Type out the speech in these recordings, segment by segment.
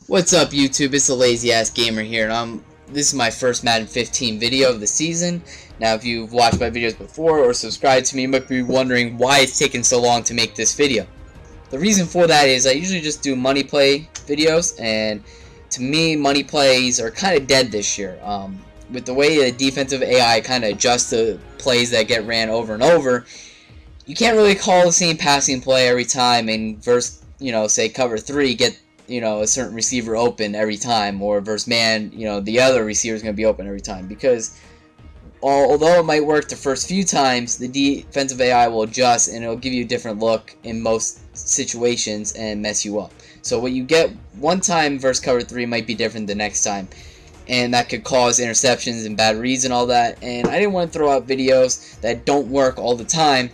What's up, YouTube? It's TheLazyAssGamer here, and this is my first Madden 15 video of the season. Now, if you've watched my videos before or subscribed to me, you might be wondering why it's taken so long to make this video. The reason for that is I usually just do money play videos, and to me, money plays are kind of dead this year. With the way the defensive AI kind of adjusts the plays that get ran over and over, you can't really call the same passing play every time and versus, say cover 3, get a certain receiver open every time, or versus man, the other receiver is going to be open every time, because although it might work the first few times, the defensive AI will adjust and it'll give you a different look in most situations and mess you up. So what you get one time versus cover 3 might be different the next time, and that could cause interceptions and bad reads and all that. And I didn't want to throw out videos that don't work all the time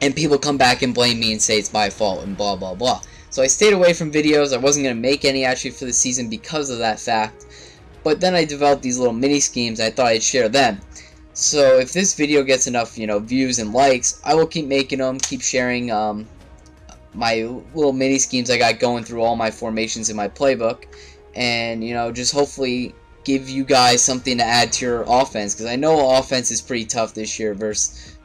and people come back and blame me and say it's my fault and blah blah blah. So I stayed away from videos. I wasn't going to make any actually for the season because of that fact. But then I developed these little mini schemes. I thought I'd share them. So if this video gets enough, views and likes, I will keep making them, keep sharing my little mini schemes I got going through all my formations in my playbook, and just hopefully give you guys something to add to your offense, because I know offense is pretty tough this year versus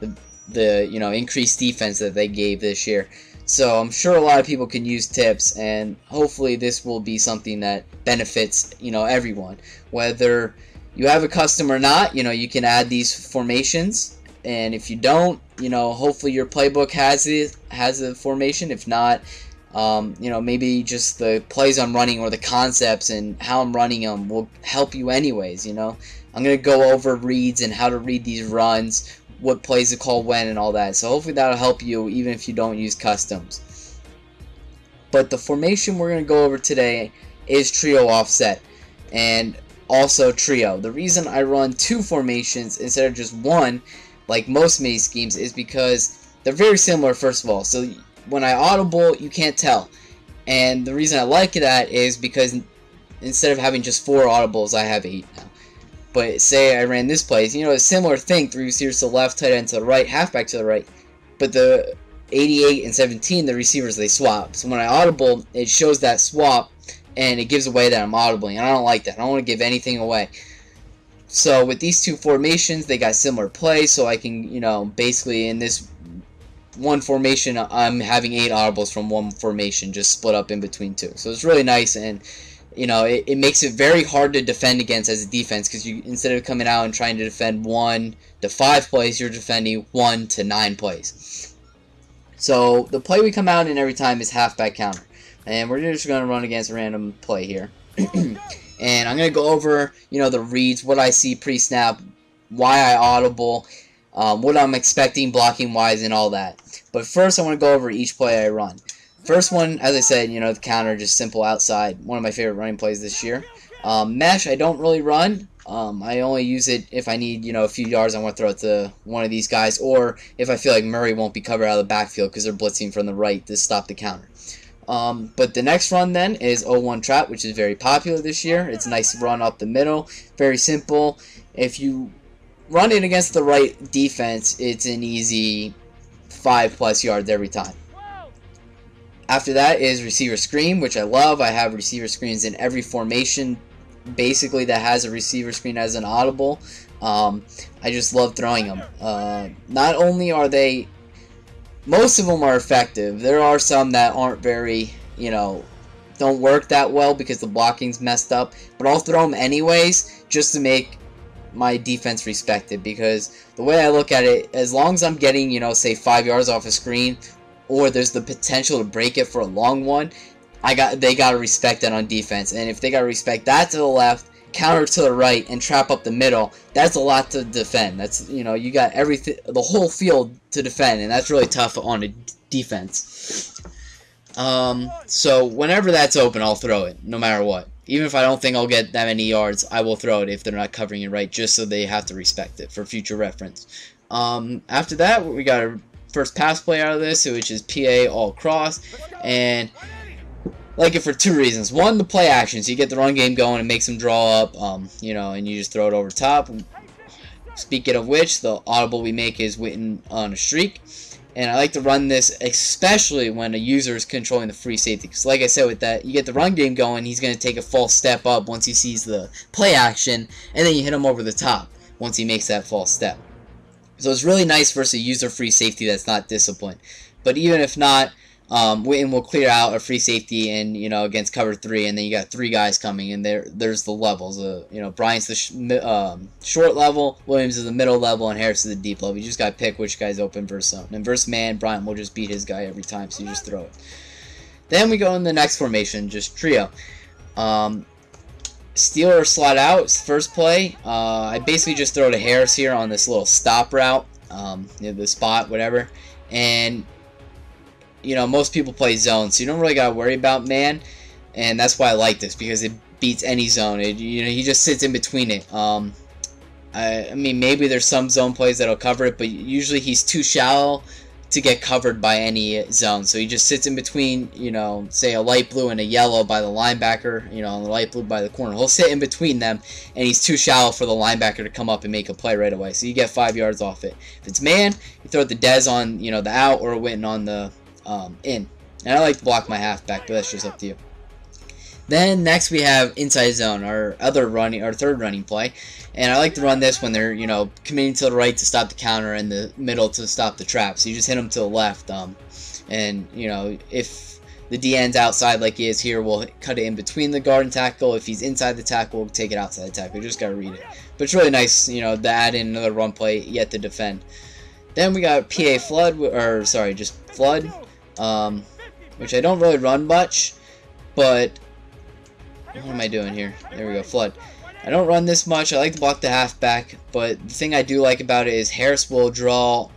the increased defense that they gave this year. So I'm sure a lot of people can use tips, and hopefully this will be something that benefits everyone, whether you have a custom or not. You can add these formations, and if you don't, hopefully your playbook has a formation. If not, maybe just the plays I'm running or the concepts and how I'm running them will help you anyways. I'm gonna go over reads and how to read these runs, what plays to call when and all that. So hopefully that'll help you even if you don't use customs. But the formation we're going to go over today is trio offset and also trio. The reason I run two formations instead of just one, like most mini schemes, is because they're very similar, first of all. So when I audible, you can't tell. And the reason I like that is because instead of having just 4 audibles, I have 8 now. But say I ran this play, a similar thing, 3 receivers to the left, tight end to the right, halfback to the right. But the 88 and 17, the receivers, they swap. So when I audible, it shows that swap, and it gives away that I'm audibling. And I don't like that. I don't want to give anything away. So with these two formations, they got similar plays, so I can, basically in this one formation, I'm having 8 audibles from one formation, just split up in between 2. So it's really nice, and it makes it very hard to defend against as a defense, because you, instead of coming out and trying to defend 1 to 5 plays, you're defending 1 to 9 plays. So the play we come out in every time is halfback counter, and we're just going to run against a random play here. And I'm going to go over the reads, what I see pre-snap, why I audible, what I'm expecting blocking wise, and all that. But first I want to go over each play I run. First one, as I said, the counter, just simple outside. One of my favorite running plays this year. Mesh, I don't really run. I only use it if I need, a few yards. I want to throw it to one of these guys, or if I feel like Murray won't be covered out of the backfield because they're blitzing from the right to stop the counter. But the next run then is 0-1 trap, which is very popular this year. It's a nice run up the middle, very simple. If you run it against the right defense, it's an easy 5+ yards every time. After that is receiver screen, which I love. I have receiver screens in every formation, basically, that has a receiver screen as an audible. I just love throwing them. Not only are they, most of them are effective. There are some that aren't very, don't work that well because the blocking's messed up. But I'll throw them anyways, just to make my defense respected. Because the way I look at it, as long as I'm getting, say 5 yards off a screen, or there's the potential to break it for a long one, they gotta respect that on defense. And if they gotta respect that to the left, counter to the right, and trap up the middle, that's a lot to defend. That's you got everything, the whole field to defend, and that's really tough on a defense. So whenever that's open, I'll throw it, no matter what. Even if I don't think I'll get that many yards, I will throw it if they're not covering it right, just so they have to respect it for future reference. After that, we got a first pass play out of this, which is PA all cross, and like it for 2 reasons. One, the play action, so you get the run game going and makes them draw up, and you just throw it over top. Speaking of which, the audible we make is Witten on a streak, And I like to run this especially when a user is controlling the free safety. Because like I said, with that, you get the run game going, he's going to take a false step up once he sees the play action, and then you hit him over the top once he makes that false step. So it's really nice versus a user free safety that's not disciplined. But even if not, Witten will clear out a free safety and against cover 3, and then you got 3 guys coming, and there's the levels. Bryant's the short level, Williams is the middle level, and Harris is the deep level. You just got to pick which guy's open versus zone. And versus man, Bryant will just beat his guy every time, so you just throw it. Then we go in the next formation, just trio. Steal or slot out, first play. I basically just throw to Harris here on this little stop route, the spot, whatever, and most people play zone, so you don't really got to worry about man, and that's why I like this, because it beats any zone. He just sits in between it. I mean, maybe there's some zone plays that'll cover it, but usually he's too shallow to get covered by any zone, so he just sits in between, say a light blue and a yellow by the linebacker, and the light blue by the corner. He'll sit in between them, and he's too shallow for the linebacker to come up and make a play right away, so you get 5 yards off it. If it's man, you throw the Dez on, the out, or Witten on the in. And I like to block my halfback, but that's just up to you. Then next we have inside zone, our third running play, and I like to run this when they're committing to the right to stop the counter and the middle to stop the trap. So you just hit them to the left, and if the DN's outside like he is here, we'll cut it in between the guard and tackle. If he's inside the tackle, we'll take it outside the tackle. You just gotta read it. But it's really nice, to add in another run play yet to defend. Then we got PA flood, or sorry, just flood, which I don't really run much, but what am I doing here? There we go, flood. I don't run this much. I like to block the halfback, but the thing I do like about it is Harris will draw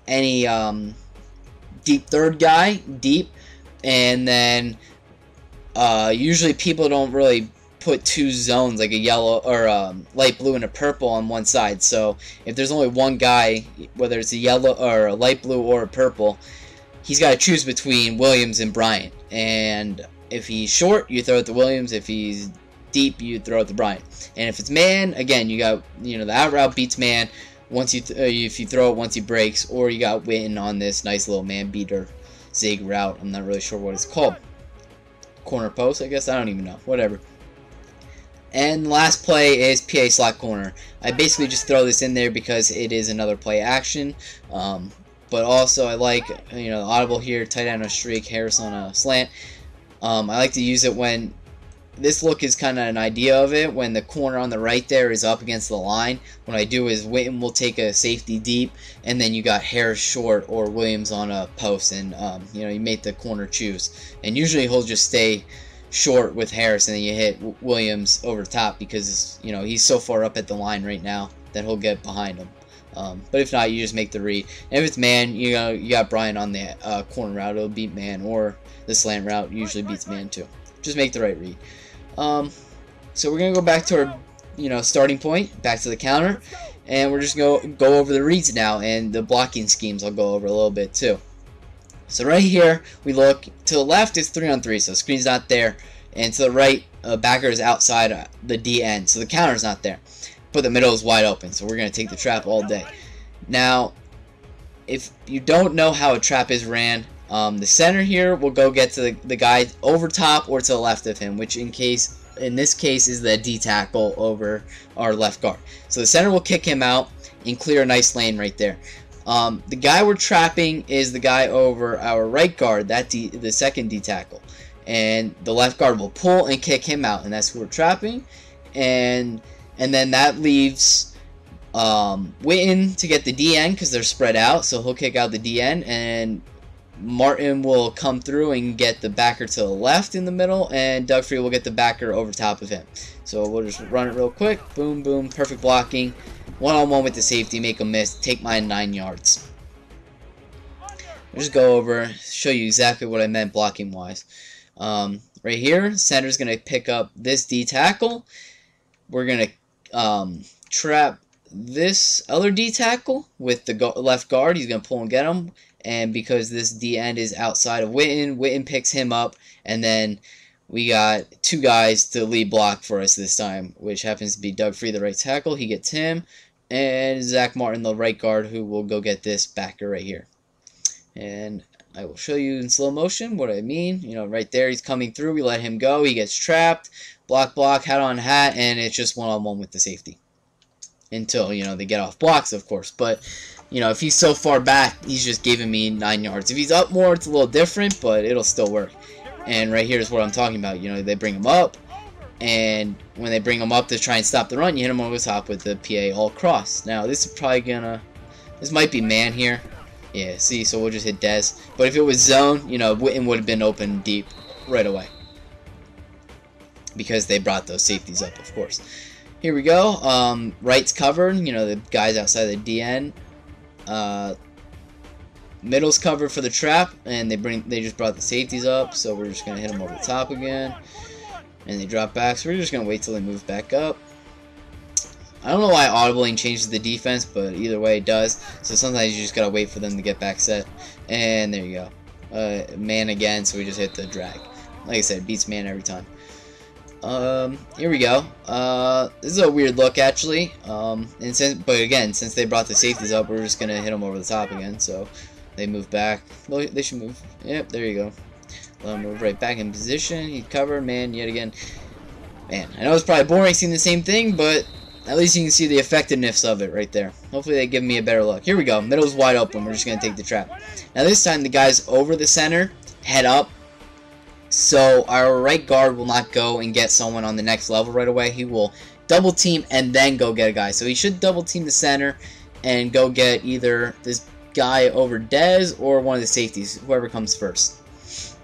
any deep third guy, deep, and then usually people don't really put 2 zones, like a yellow or light blue and a purple on one side. So if there's only one guy, whether it's a yellow or a light blue or a purple, he's got to choose between Williams and Bryant. And if he's short, you throw it to Williams. If he's deep, you throw it to Bryant. And if it's man, again, you got the out route beats man once if you throw it once he breaks, or you got Witten on this nice little man beater zig route. I'm not really sure what it's called. Corner post, I guess. I don't even know. Whatever. And the last play is PA slot corner. I basically just throw this in there because it is another play action. But also I like audible here, tight end on a streak, Harris on a slant. I like to use it when this look is kind of an idea of it, when the corner on the right there is up against the line. What I do is Witten will take a safety deep, and then you got Harris short or Williams on a post, and you make the corner choose. And usually he'll just stay short with Harris, and then you hit Williams over top, because he's so far up at the line right now that he'll get behind him. But if not, you just make the read. And if it's man, you got Bryant on the corner route, it'll beat man, or the slant route usually beats man too. Just make the right read. So we're gonna go back to our starting point, back to the counter, and we're just gonna go over the reads now, and the blocking schemes I'll go over a little bit too. So right here, we look to the left is 3-on-3, so screen's not there, and to the right, backer is outside the D end, so the counter's not there. But the middle is wide open, so we're going to take the trap all day. Now, if you don't know how a trap is ran, the center here will go get to the guy over top or to the left of him, which in this case is the D tackle over our left guard. So the center will kick him out and clear a nice lane right there. The guy we're trapping is the guy over our right guard, the second D tackle, and the left guard will pull and kick him out, and that's who we're trapping. And then that leaves Witten to get the DN because they're spread out, so he'll kick out the DN, and Martin will come through and get the backer to the left in the middle, and Doug Free will get the backer over top of him. So we'll just run it real quick. Boom, boom, perfect blocking. One-on-one with the safety, make a miss, take mine 9 yards. We'll just go over, show you exactly what I meant blocking-wise. Right here, center's going to pick up this D tackle. We're going to trap this other D tackle with the left guard. He's going to pull and get him, and because this D end is outside of Witten picks him up, and then we got 2 guys to lead block for us this time, which happens to be Doug Free, the right tackle. He gets him, and Zach Martin, the right guard, who will go get this backer right here. And I will show you in slow motion what I mean. You know, right there, he's coming through. We let him go. He gets trapped. Block, block, hat on hat, and it's just one-on-one with the safety. Until, you know, they get off blocks, of course. But, you know, if he's so far back, he's just giving me 9 yards. If he's up more, it's a little different, but it'll still work. And right here is what I'm talking about. You know, they bring him up, and when they bring him up to try and stop the run, you hit him over the top with the PA all cross. Now, this is probably gonna... This might be man here. Yeah, see, so we'll just hit Des. But if it was zone, you know, Witten would have been open deep right away. Because they brought those safeties up, of course. Here we go. Right's covered. You know, the guys outside the DN. Middle's covered for the trap, and they just brought the safeties up. So we're just gonna hit them over the top again, and they drop back. So we're just gonna wait till they move back up. I don't know why audibling changes the defense, but either way it does. So sometimes you just gotta wait for them to get back set. And there you go. Man again. So we just hit the drag. Like I said, beats man every time. Here we go. This is a weird look actually. But again, since they brought the safeties up, we're just gonna hit them over the top again. So they move back. Well, they should move. Yep, there you go. Let them move right back in position. He covered man yet again. Man, I know it's probably boring seeing the same thing, but at least you can see the effectiveness of it right there. Hopefully they give me a better look. Here we go. Middle's wide open. We're just gonna take the trap. Now this time the guy's over the center, head up. So our right guard will not go and get someone on the next level right away. He will double team and then go get a guy. So he should double team the center and go get either this guy over Dez or one of the safeties, whoever comes first.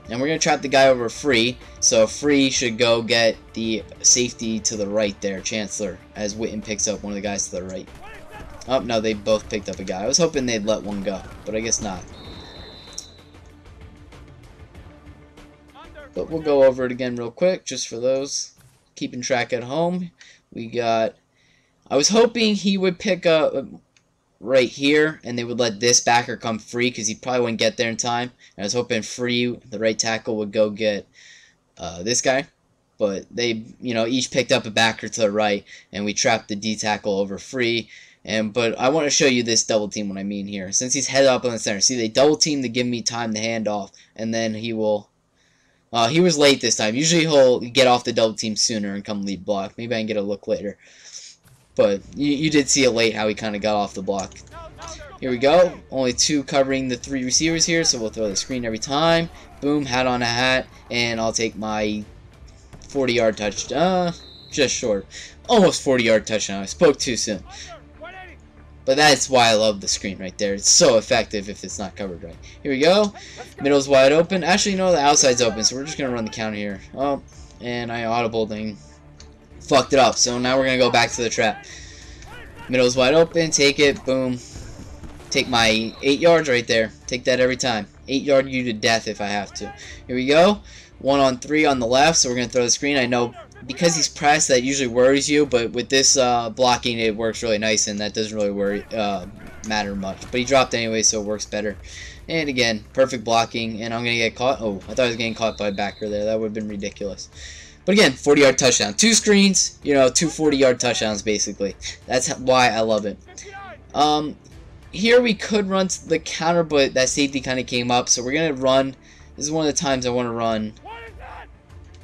And we're going to trap the guy over Free. So Free should go get the safety to the right there, Chancellor, as Witten picks up one of the guys to the right. Oh, no, they both picked up a guy. I was hoping they'd let one go, but I guess not. But we'll go over it again real quick, just for those keeping track at home. We got... I was hoping he would pick up right here, and they would let this backer come free, because he probably wouldn't get there in time. And I was hoping Free, the right tackle, would go get this guy. But they, you know, each picked up a backer to the right, and we trapped the D tackle over Free. But I want to show you this double team, what I mean here. Since he's head up on the center, see, they double team to give me time to hand off, and then he will... he was late this time. Usually he'll get off the double team sooner and come lead block. Maybe I can get a look later. But you did see it late how he kind of got off the block. Here we go. Only 2 covering the 3 receivers here, so we'll throw the screen every time. Boom, hat on a hat, and I'll take my 40-yard touchdown. Just short. Almost 40-yard touchdown. I spoke too soon. But that's why I love the screen right there. It's so effective if it's not covered right. Here we go. Middle's wide open. Actually, no, the outside's open, so we're just going to run the counter here. Oh, and I audible thing. Fucked it up. So now we're going to go back to the trap. Middle's wide open. Take it. Boom. Take my 8 yards right there. Take that every time. 8-yard you to death if I have to. Here we go. 1-on-3 on the left, so we're going to throw the screen. I know because he's pressed, that usually worries you, but with this blocking, it works really nice, and that doesn't really matter much. But he dropped anyway, so it works better. And again, perfect blocking, and I'm going to get caught. Oh, I thought I was getting caught by a backer there. That would have been ridiculous. But again, 40-yard touchdown. 2 screens, you know, 2 40-yard touchdowns, basically. That's why I love it. Here we could run the counter, but that safety kind of came up, so we're going to run. This is one of the times I want to run.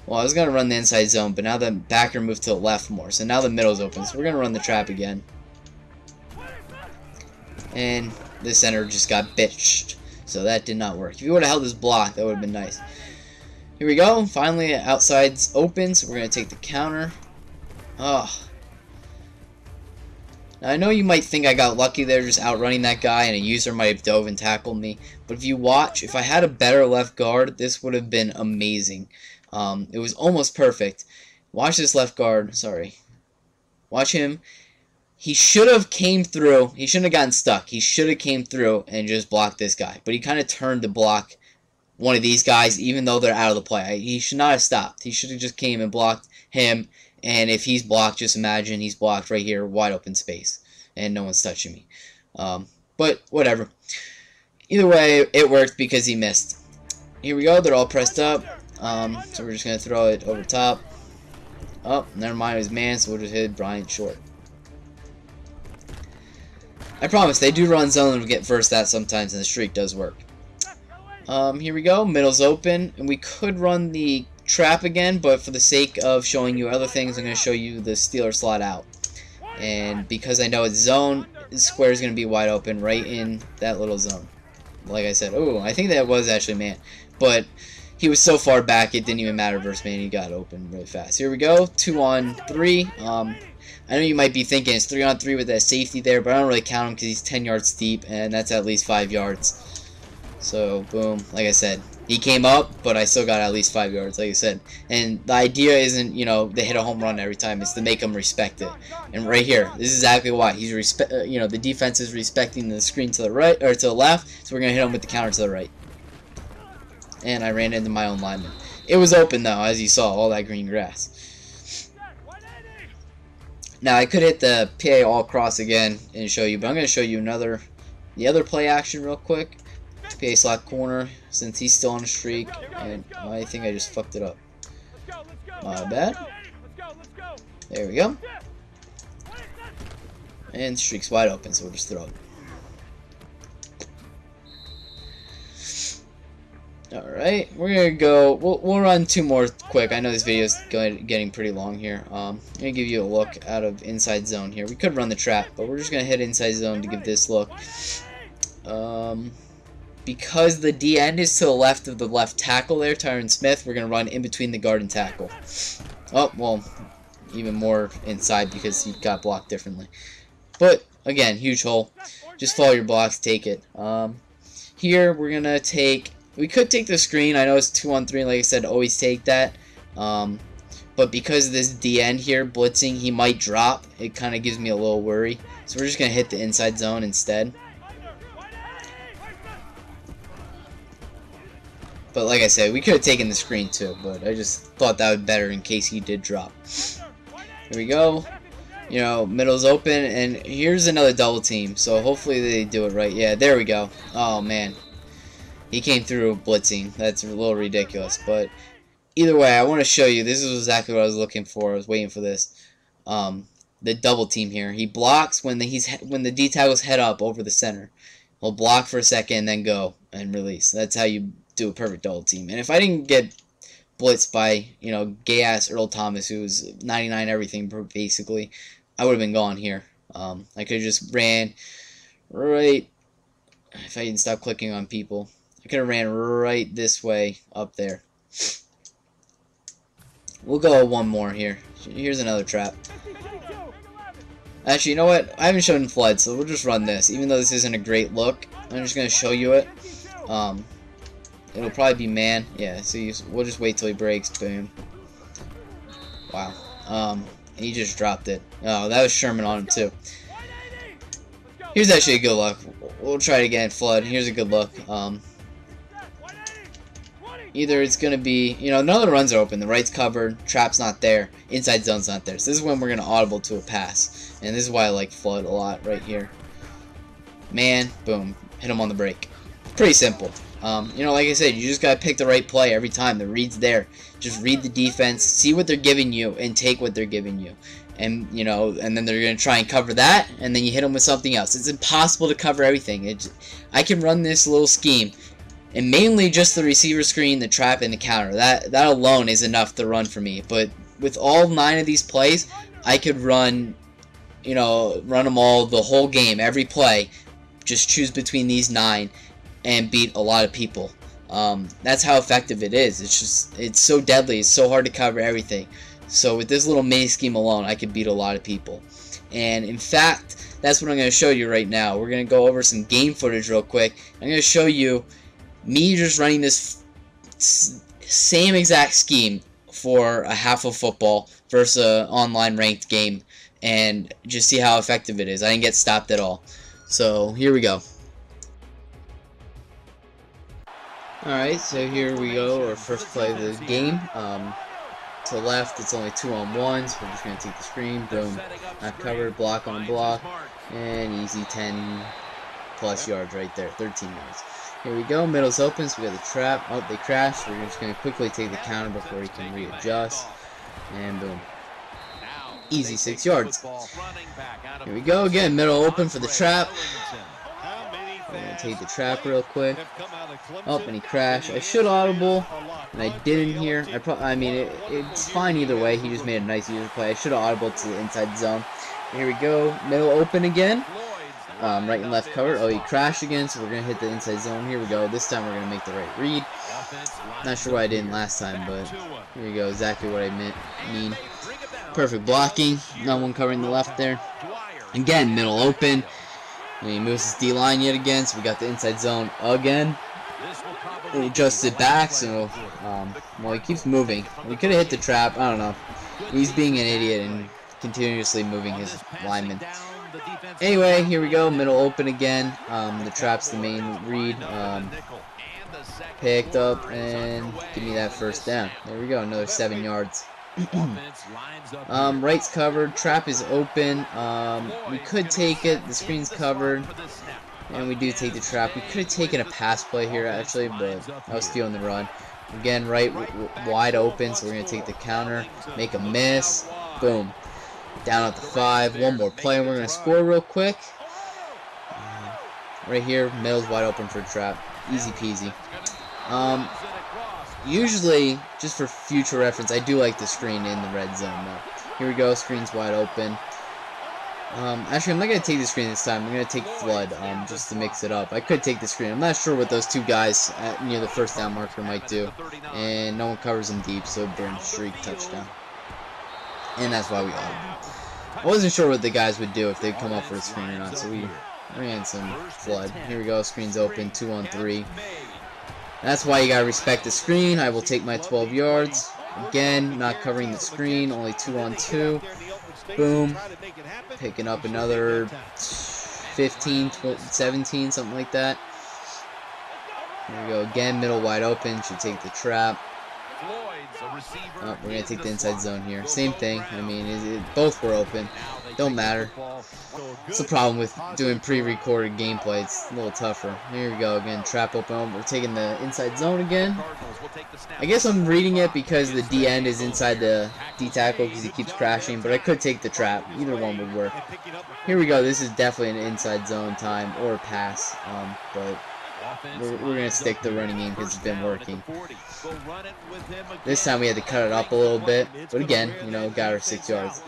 Well, I was going to run the inside zone, but now the backer moved to the left more. So now the middle's open. So we're going to run the trap again. And the center just got bitched. So that did not work. If you would have held this block, that would have been nice. Here we go. Finally, outside's open. So we're going to take the counter. Oh. Now, I know you might think I got lucky there just outrunning that guy, and a user might have dove and tackled me. But if you watch, if I had a better left guard, this would have been amazing. It was almost perfect. Watch this left guard. Sorry. Watch him. He should have came through. He shouldn't have gotten stuck. He should have came through and just blocked this guy. But he kind of turned to block one of these guys, even though they're out of the play. He should not have stopped. He should have just came and blocked him. And if he's blocked, just imagine he's blocked right here, wide open space. And no one's touching me. But whatever. Either way, it worked because he missed. Here we go. They're all pressed up. So we're just going to throw it over top. Oh, never mind, it was man, so we'll just hit Bryant short. I promise, they do run zone and get first that sometimes, and the streak does work. Here we go. Middle's open, and we could run the trap again, but for the sake of showing you other things, I'm going to show you the Steeler slot out. And because I know it's zone, the square is going to be wide open right in that little zone. Like I said, oh, I think that was actually man, but he was so far back it didn't even matter versus man. He got open really fast. Here we go, 2-on-3. I know you might be thinking it's 3-on-3 with that safety there, but I don't really count him because he's 10 yards deep, and that's at least 5 yards. So, boom, like I said, he came up, but I still got at least 5 yards, like I said. And the idea isn't, you know, to hit a home run every time. It's to make him respect it. And right here, this is exactly why. He's you know, the defense is respecting the screen to the right, or to the left, so we're going to hit him with the counter to the right. And I ran into my own lineman. It was open, though, as you saw, all that green grass. Now, I could hit the PA all cross again and show you, but I'm going to show you the other play action real quick. PA slot corner, since he's still on a streak, and I think I just fucked it up. My bad. There we go. And streak's wide open, so we'll just throw it. Alright, we're gonna go. We'll run 2 more quick. I know this video is getting pretty long here. I'm gonna give you a look out of inside zone here. We could run the trap, but we're just gonna hit inside zone to give this look. Because the D end is to the left of the left tackle there, Tyron Smith, we're gonna run in between the guard and tackle. Oh, well, even more inside because he got blocked differently. But again, huge hole. Just follow your blocks, take it. Here we're gonna take. We could take the screen. I know it's 2-on-3, like I said, always take that. But because of this D end here blitzing, he might drop. It kind of gives me a little worry. So we're just gonna hit the inside zone instead. But like I said, we could have taken the screen too, but I just thought that would be better in case he did drop. Here we go. You know, middle's open, and here's another double team. So hopefully they do it right. Yeah, there we go. Oh man. He came through blitzing. That's a little ridiculous. But either way, I want to show you. This is exactly what I was looking for. I was waiting for this. The double team here. He blocks when the D tackles head up over the center. He'll block for a second and then go and release. That's how you do a perfect double team. And if I didn't get blitzed by, you know, gay-ass Earl Thomas, who was 99 everything basically, I would have been gone here. I could have just ran right, if I didn't stop clicking on people, I could have ran right this way up there. We'll go 1 more here. Here's another trap. Actually, you know what? I haven't shown flood, so we'll just run this. Even though this isn't a great look, I'm just going to show you it. It'll probably be man. Yeah, so we'll just wait till he breaks. Boom. Wow. He just dropped it. Oh, that was Sherman on him too. Here's actually a good look. We'll try it again. Flood. Here's a good look. Either it's going to be, you know, none of the runs are open. The right's covered. Trap's not there. Inside zone's not there. So this is when we're going to audible to a pass. And this is why I like flood a lot right here. Man. Boom. Hit him on the break. Pretty simple. You know, like I said, you just gotta pick the right play every time. The read's there. Just read the defense, see what they're giving you, and take what they're giving you. And, you know, and then they're gonna try and cover that, and then you hit them with something else. It's impossible to cover everything. I can run this little scheme, and mainly just the receiver screen, the trap, and the counter. That alone is enough to run for me. But with all 9 of these plays, I could run, you know, run them all the whole game, every play. Just choose between these 9. And beat a lot of people. That's how effective it is. It's so deadly. It's so hard to cover everything. So with this little mini scheme alone, I could beat a lot of people. And in fact, that's what I'm going to show you right now. We're going to go over some game footage real quick. I'm going to show you me just running this same exact scheme for a half of football versus an online ranked game, and just see how effective it is. I didn't get stopped at all. So here we go. Alright, so here we go, our first play of the game. To the left, it's only 2-on-1, so we're just going to take the screen, boom, not covered, block on block, and easy 10 plus yards right there, 13 yards. Here we go, middle's open, so we got the trap. Oh, they crashed, so we're just going to quickly take the counter before he can readjust, and boom. Easy 6 yards. Here we go again, middle open for the trap. I'm going to take the trap real quick. Oh, and he crashed. I should audible, and I didn't here. I mean, it's fine either way. He just made a nice user play. I should have audible to the inside zone. Here we go. Middle open again. Right and left cover. Oh, he crashed again, so we're going to hit the inside zone. Here we go. This time we're going to make the right read. Not sure why I didn't last time, but here we go. Exactly what I mean. Perfect blocking. No one covering the left there. Again, middle open. And he moves his D-line yet again, so we got the inside zone again. He adjusted back, so, well, he keeps moving. We could have hit the trap. I don't know. He's being an idiot and continuously moving his lineman. Anyway, here we go. Middle open again. The trap's the main read. Picked up, and give me that first down. There we go. Another 7 yards. Right's covered. Trap is open. We could take it. The screen's covered. And we do take the trap. We could have taken a pass play here, actually, but I was stealing the run. Again, right wide open, so we're going to take the counter. Make a miss. Boom. Down at the 5. One more play, and we're going to score real quick. Right here, middle's wide open for a trap. Easy peasy. Usually, just for future reference, I do like the screen in the red zone, though. Here we go, screen's wide open. Actually, I'm not going to take the screen this time. I'm going to take flood, just to mix it up. I could take the screen. I'm not sure what those two guys near the first down marker might do. And no one covers them deep, so burn streak touchdown. And that's why we audible. I wasn't sure what the guys would do if they'd come up for a screen or not, so we ran some flood. Here we go, screen's open, 2-on-3. That's why you gotta respect the screen. I will take my 12 yards. Again, not covering the screen, only 2-on-2. Boom. Picking up another 15, 17, something like that. Here we go again, middle wide open. Should take the trap. Oh, we're going to take the inside zone here. Same thing. I mean, both were open. Don't matter. It's the problem with doing pre-recorded gameplay. It's a little tougher. Here we go again. Trap open. We're taking the inside zone again. I guess I'm reading it because the D end is inside the D tackle because he keeps crashing, but I could take the trap. Either one would work. Here we go. This is definitely an inside zone time or a pass, but we're going to stick to the running game because it's been working. This time we had to cut it up a little bit, but again, you know, got our 6 yards.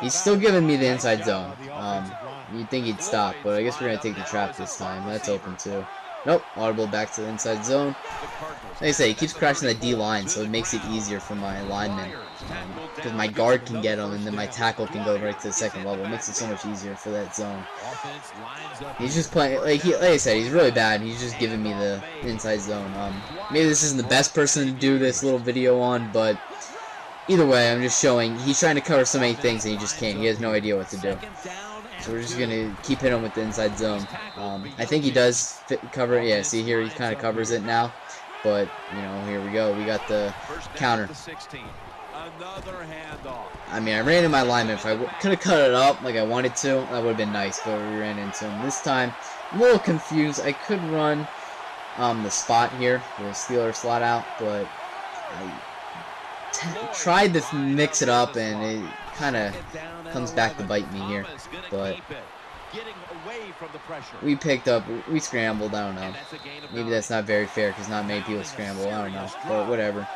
He's still giving me the inside zone. You'd think he'd stop, but I guess we're going to take the trap this time. That's open too. Nope, audible back to the inside zone. Like I say, he keeps crashing the D-line, so it makes it easier for my linemen. Because my guard can get him, and then my tackle can go right to the second level. It makes it so much easier for that zone. He's just playing, like I said, he's really bad. He's just giving me the inside zone. Maybe this isn't the best person to do this little video on, but either way, I'm just showing he's trying to cover so many things, and he just can't. He has no idea what to do. So we're just going to keep hitting him with the inside zone. I think he does cover it. Yeah, see here, he kind of covers it now. But, you know, here we go. We got the counter. I mean, I ran into my lineman. If I could have cut it up like I wanted to, that would have been nice, but we ran into him. This time, I'm a little confused. I could run the spot here, the Steeler slot out, but I tried to mix it up, and it kind of comes back to bite me here. But we picked up, we scrambled, I don't know. Maybe that's not very fair because not many people scramble, I don't know, but whatever.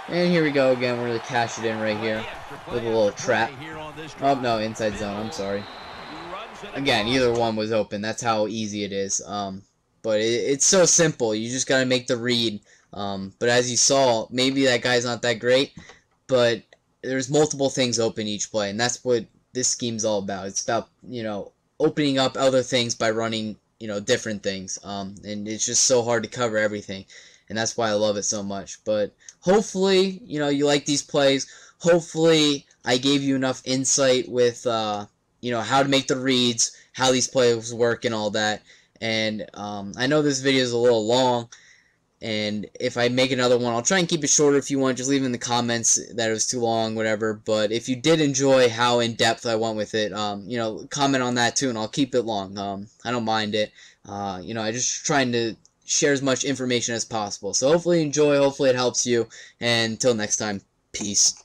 And here we go again, we're going to cash it in right here with a little trap. Oh, no, inside zone, I'm sorry. Again, either one was open, that's how easy it is. But it's so simple, you just got to make the read. But as you saw, maybe that guy's not that great, but there's multiple things open each play, and that's what this scheme's all about. It's about, you know, opening up other things by running, you know, different things. And it's just so hard to cover everything, and that's why I love it so much. But hopefully, you know, you like these plays. Hopefully, I gave you enough insight with, you know, how to make the reads, how these plays work, and all that. And I know this video is a little long, and if I make another one, I'll try and keep it shorter if you want. Just leave in the comments that it was too long, whatever. But if you did enjoy how in-depth I went with it, you know, comment on that too, and I'll keep it long. I don't mind it. You know, I just trying to share as much information as possible. So hopefully you enjoy, hopefully it helps you, and until next time, peace.